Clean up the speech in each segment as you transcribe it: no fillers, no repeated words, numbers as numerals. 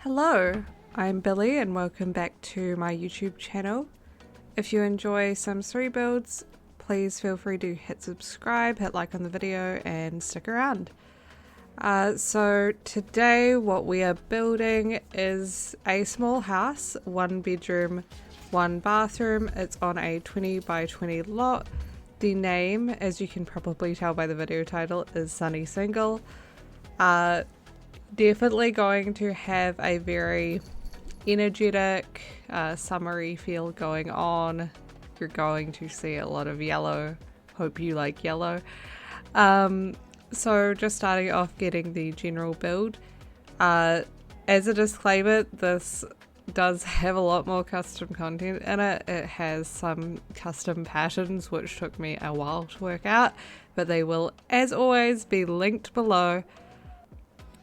Hello, I'm Billy and welcome back to my YouTube channel. If you enjoy Sims 3 builds, please feel free to hit subscribe, hit like on the video and stick around. So today what we are building is a small house, 1 bedroom, 1 bathroom. It's on a 20 by 20 lot. The name, as you can probably tell by the video title, is Sunny Single. Definitely going to have a very energetic, summery feel going on. You're going to see a lot of yellow. Hope you like yellow. So just starting off getting the general build. As a disclaimer, this does have a lot more custom content in it. It has some custom patterns which took me a while to work out, but they will, as always, be linked below.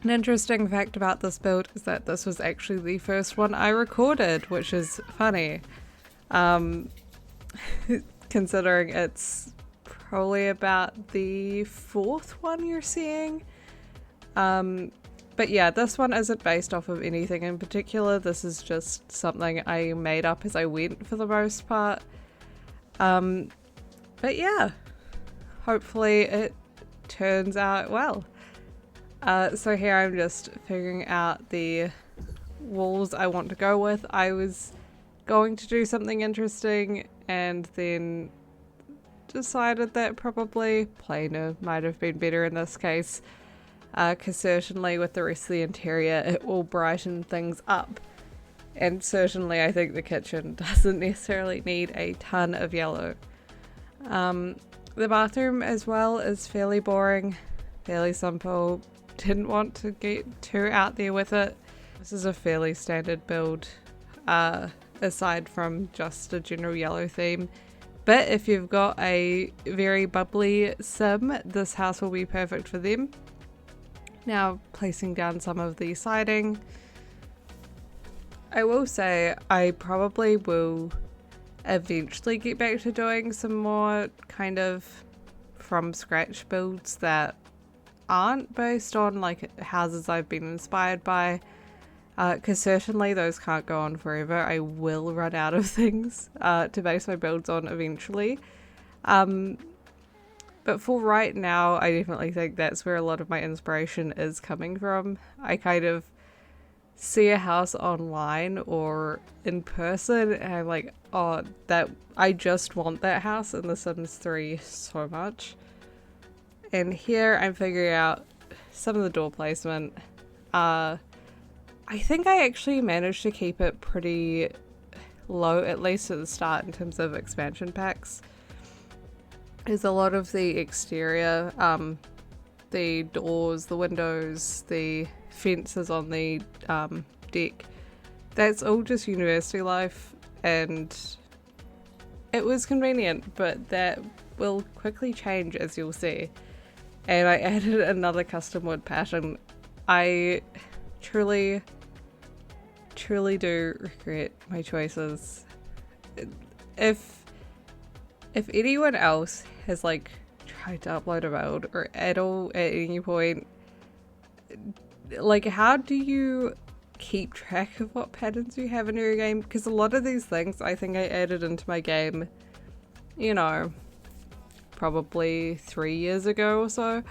An interesting fact about this build is that this was actually the first one I recorded, which is funny, considering it's probably about the 4th one you're seeing. But yeah, this one isn't based off of anything in particular. This is just something I made up as I went for the most part. But yeah, hopefully it turns out well. So here I'm just figuring out the walls I want to go with. I was going to do something interesting and then decided that probably plainer might have been better in this case, because certainly with the rest of the interior it will brighten things up, and certainly I think the kitchen doesn't necessarily need a ton of yellow. The bathroom as well is fairly boring, fairly simple. Didn't want to get too out there with it. This is a fairly standard build, aside from just a general yellow theme. But if you've got a very bubbly sim, this house will be perfect for them. Now placing down some of the siding. I will say I probably will eventually get back to doing some more kind of from scratch builds that aren't based on like houses I've been inspired by, because certainly those can't go on forever. I will run out of things to base my builds on eventually, but for right now I definitely think that's where a lot of my inspiration is coming from. I kind of see a house online or in person and I'm like, oh, that I just want that house in The Sims 3 so much. And here I'm figuring out some of the door placement. I think I actually managed to keep it pretty low, at least at the start, in terms of expansion packs. There's a lot of the exterior, the doors, the windows, the fences on the deck. That's all just university life, and it was convenient, but that will quickly change, as you'll see. And I added another custom wood pattern. I truly do regret my choices. If anyone else has like tried to upload a build or at all at any point, like how do you keep track of what patterns you have in your game? Because a lot of these things I think I added into my game, you know, probably 3 years ago or so,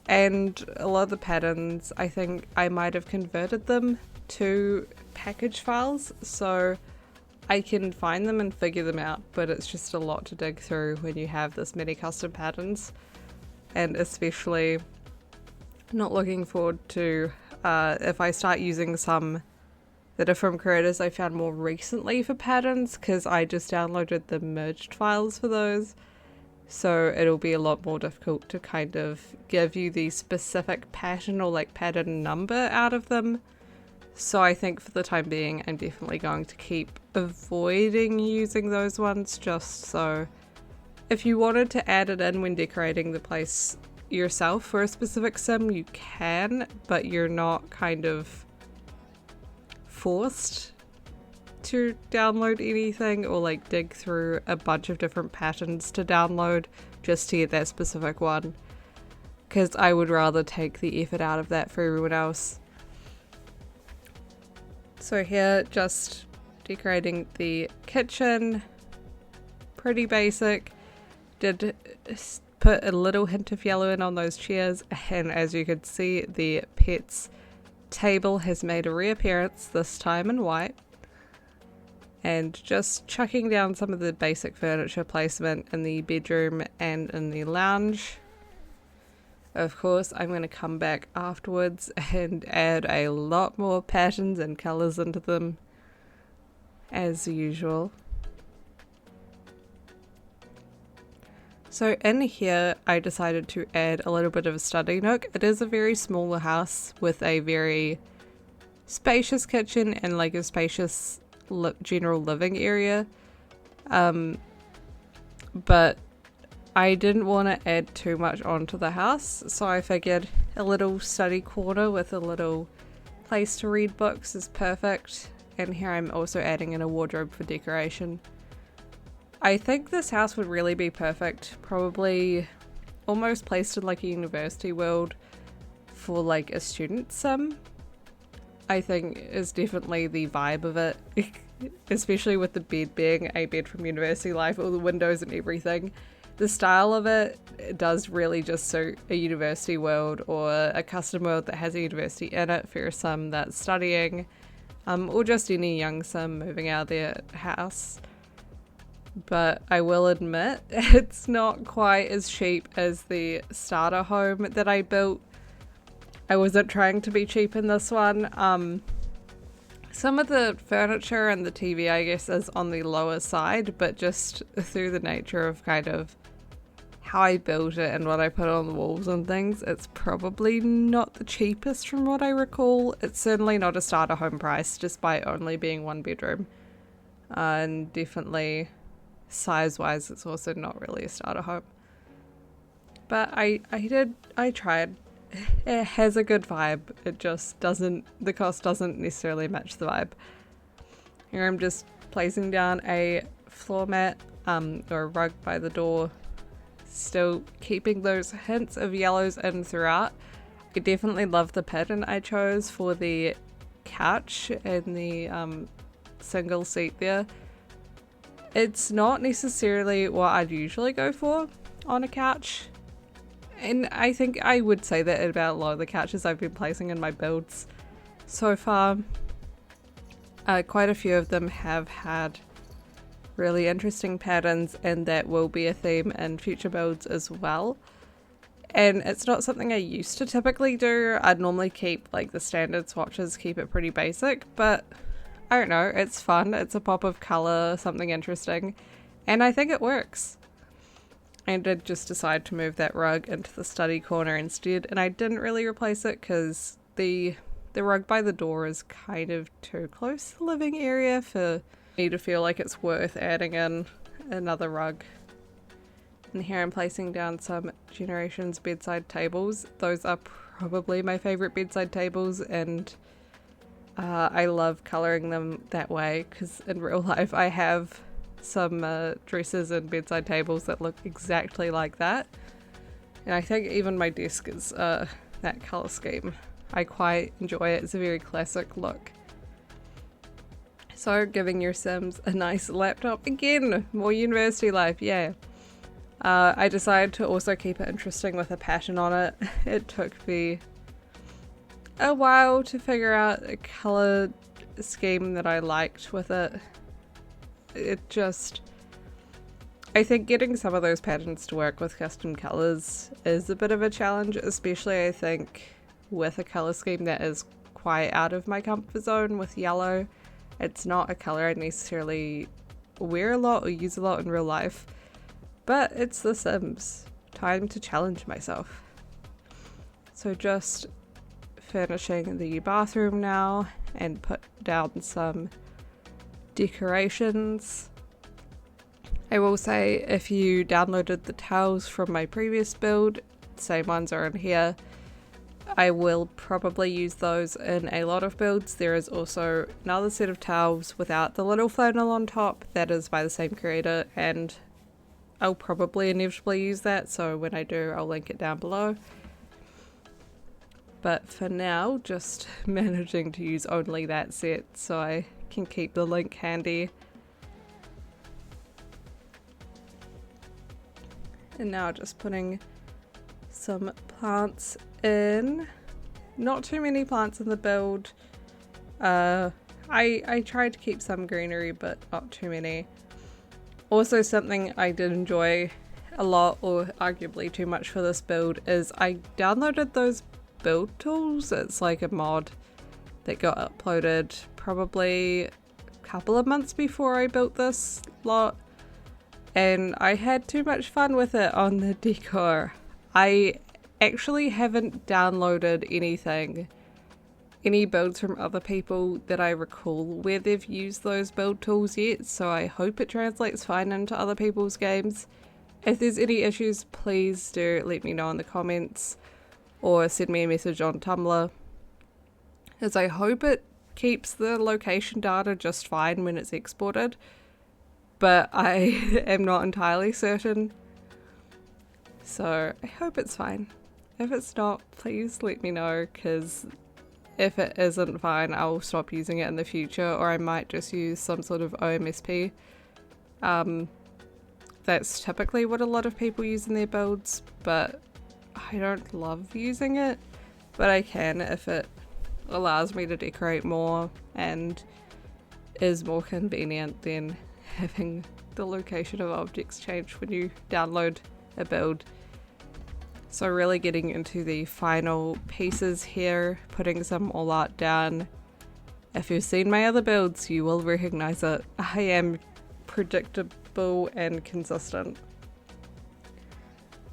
and a lot of the patterns I think I might have converted them to package files so I can find them and figure them out, but it's just a lot to dig through when you have this many custom patterns, and especially not looking forward to if I start using some that are from creators I found more recently for patterns, because I just downloaded the merged files for those. So it'll be a lot more difficult to kind of give you the specific pattern or like pattern number out of them. So I think for the time being, I'm definitely going to keep avoiding using those ones, just so if you wanted to add it in when decorating the place yourself for a specific sim, you can, but you're not kind of forced to download anything or like dig through a bunch of different patterns to download just to get that specific one, because I would rather take the effort out of that for everyone else. So here, just decorating the kitchen, pretty basic. Did put a little hint of yellow in on those chairs, and as you could see, the pets table has made a reappearance, this time in white. And just chucking down some of the basic furniture placement in the bedroom and in the lounge. Of course, I'm going to come back afterwards and add a lot more patterns and colours into them, as usual. So in here, I decided to add a little bit of a study nook. It is a very smaller house with a very spacious kitchen and like a spacious general living area. But I didn't want to add too much onto the house, so I figured a little study corner with a little place to read books is perfect. And here I'm also adding in a wardrobe for decoration. I think this house would really be perfect, probably almost placed in like a university world for like a student sim. I think is definitely the vibe of it, especially with the bed being a bed from university life, all the windows and everything. The style of it does really just suit a university world or a custom world that has a university in it for a sim that's studying, or just any young sim moving out of their house. But I will admit, it's not quite as cheap as the starter home that I built. I wasn't trying to be cheap in this one. Some of the furniture and the TV, I guess, is on the lower side, but just through the nature of kind of how I built it and what I put on the walls and things, it's probably not the cheapest from what I recall. It's certainly not a starter home price, just by only being one bedroom. And definitely size-wise, it's also not really a starter home. But I tried. It has a good vibe. It just doesn't, the cost doesn't necessarily match the vibe. Here I'm just placing down a floor mat or a rug by the door, still keeping those hints of yellows in throughout. I definitely love the pattern I chose for the couch and the single seat there. It's not necessarily what I'd usually go for on a couch. And I think I would say that about a lot of the couches I've been placing in my builds so far. Quite a few of them have had really interesting patterns, and that will be a theme in future builds as well. And it's not something I used to typically do. I'd normally keep like the standard swatches, keep it pretty basic, but I don't know, it's fun. It's a pop of colour, something interesting, and I think it works. I did just decide to move that rug into the study corner instead, and I didn't really replace it because the rug by the door is kind of too close to the living area for me to feel like it's worth adding in another rug. And here I'm placing down some Generations bedside tables. Those are probably my favourite bedside tables, and I love colouring them that way because in real life I have some dresses and bedside tables that look exactly like that, and I think even my desk is that colour scheme. I quite enjoy it. It's a very classic look. So giving your Sims a nice laptop again, more university life, yeah. I decided to also keep it interesting with a pattern on it. It took me a while to figure out a colour scheme that I liked with it. I think getting some of those patterns to work with custom colours is a bit of a challenge, especially I think with a colour scheme that is quite out of my comfort zone with yellow. It's not a colour I necessarily wear a lot or use a lot in real life, but it's The Sims. Time to challenge myself. So just finishing the bathroom now and put down some decorations. I will say, if you downloaded the towels from my previous build, same ones are in here. I will probably use those in a lot of builds. There is also another set of towels without the little flannel on top that is by the same creator, and I'll probably inevitably use that, so when I do I'll link it down below. But for now, just managing to use only that set so I can keep the link handy. And now just putting some plants in. Not too many plants in the build. I tried to keep some greenery, but not too many. Also, something I did enjoy a lot, or arguably too much for this build, is I downloaded those build tools. It's like a mod that got uploaded probably a couple of months before I built this lot, and I had too much fun with it on the decor. I actually haven't downloaded any builds from other people that I recall where they've used those build tools yet, so I hope it translates fine into other people's games. If there's any issues, please do let me know in the comments or send me a message on Tumblr, as I hope it keeps the location data just fine when it's exported, but I am not entirely certain, so I hope it's fine. If it's not, please let me know, because if it isn't fine, I will stop using it in the future, or I might just use some sort of OMSP. That's typically what a lot of people use in their builds, but I don't love using it, but I can if it allows me to decorate more and is more convenient than having the location of objects change when you download a build. So really getting into the final pieces here, putting some all art down. If you've seen my other builds, you will recognize it. I am predictable and consistent,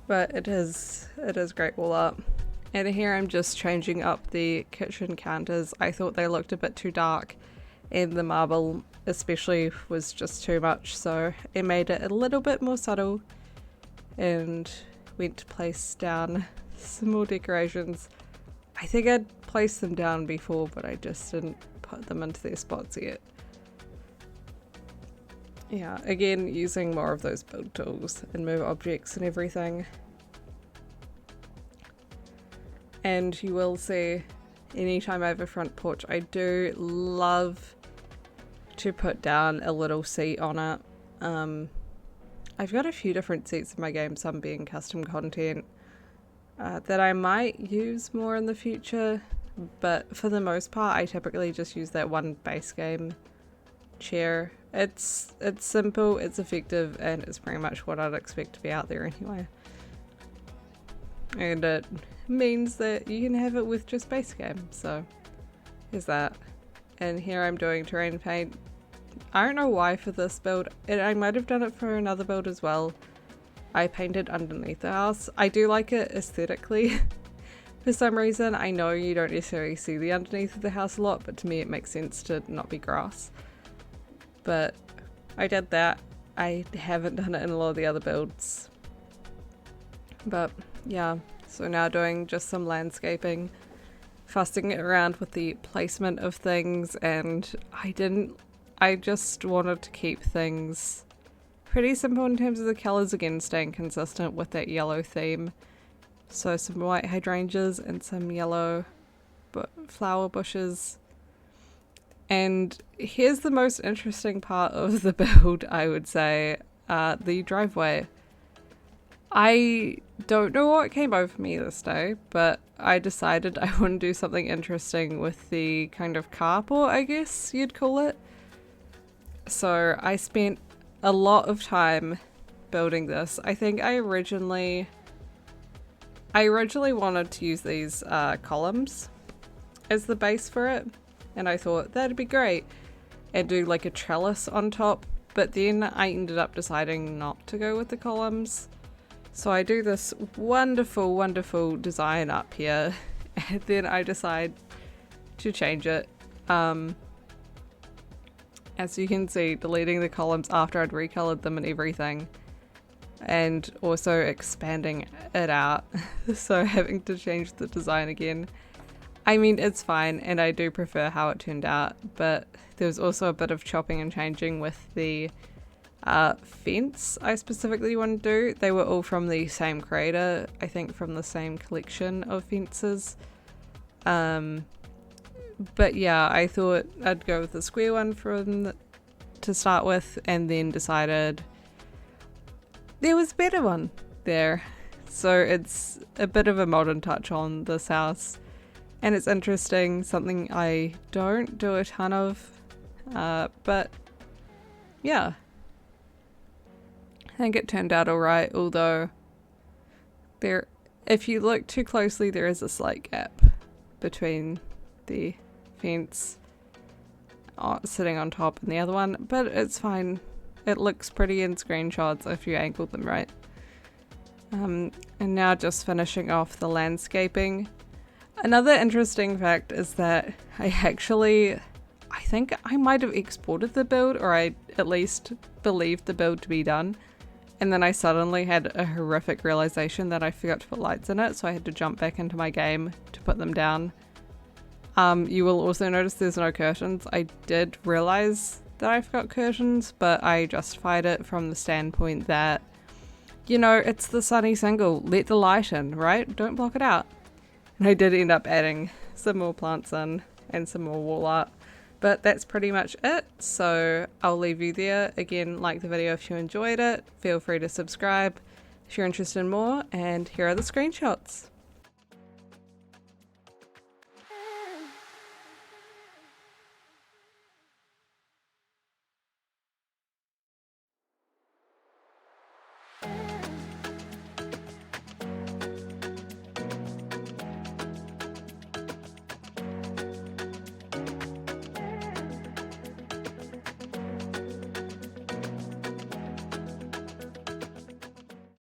but it is great all art. And here I'm just changing up the kitchen counters. I thought they looked a bit too dark, and the marble especially was just too much, so it made it a little bit more subtle, and went to place down some more decorations. I think I'd placed them down before, but I just didn't put them into their spots yet. Yeah, again, using more of those build tools and move objects and everything. And you will see, anytime I have a front porch, I do love to put down a little seat on it. I've got a few different seats in my game, some being custom content, that I might use more in the future, but for the most part I typically just use that one base game chair. It's simple, it's effective, and it's pretty much what I'd expect to be out there anyway. And it means that you can have it with just base game, so here's that. And here I'm doing terrain paint. I don't know why for this build, I might have done it for another build as well. I painted underneath the house. I do like it aesthetically for some reason. I know you don't necessarily see the underneath of the house a lot, but to me it makes sense to not be grass. But I did that. I haven't done it in a lot of the other builds. But yeah, so now doing just some landscaping, fussing around with the placement of things, and I just wanted to keep things pretty simple in terms of the colours, again staying consistent with that yellow theme. So some white hydrangeas and some yellow flower bushes. And here's the most interesting part of the build, I would say, the driveway. I don't know what came over me this day, but I decided I want to do something interesting with the kind of carport, I guess you'd call it. So I spent a lot of time building this. I think I originally wanted to use these columns as the base for it, and I thought that'd be great, and do like a trellis on top, but then I ended up deciding not to go with the columns. So I do this wonderful, wonderful design up here, and then I decide to change it. As you can see, deleting the columns after I'd recolored them and everything, and also expanding it out, so having to change the design again. I mean, it's fine, and I do prefer how it turned out, but there was also a bit of chopping and changing with the fence I specifically want to do. They were all from the same creator, I think from the same collection of fences. But yeah, I thought I'd go with the square one to start with, and then decided there was a better one there. So it's a bit of a modern touch on this house, and it's interesting, something I don't do a ton of, but yeah, I think it turned out alright, although if you look too closely, there is a slight gap between the fence sitting on top and the other one, but it's fine. It looks pretty in screenshots if you angle them right. And now just finishing off the landscaping. Another interesting fact is that I think I might have exported the build, or I at least believed the build to be done, and then I suddenly had a horrific realization that I forgot to put lights in it, so I had to jump back into my game to put them down. You will also notice there's no curtains. I did realize that I forgot curtains, but I justified it from the standpoint that, you know, it's the sunny single, let the light in, right? Don't block it out. And I did end up adding some more plants in and some more wall art, but that's pretty much it. So I'll leave you there. Again, like the video if you enjoyed it. Feel free to subscribe if you're interested in more, and here are the screenshots.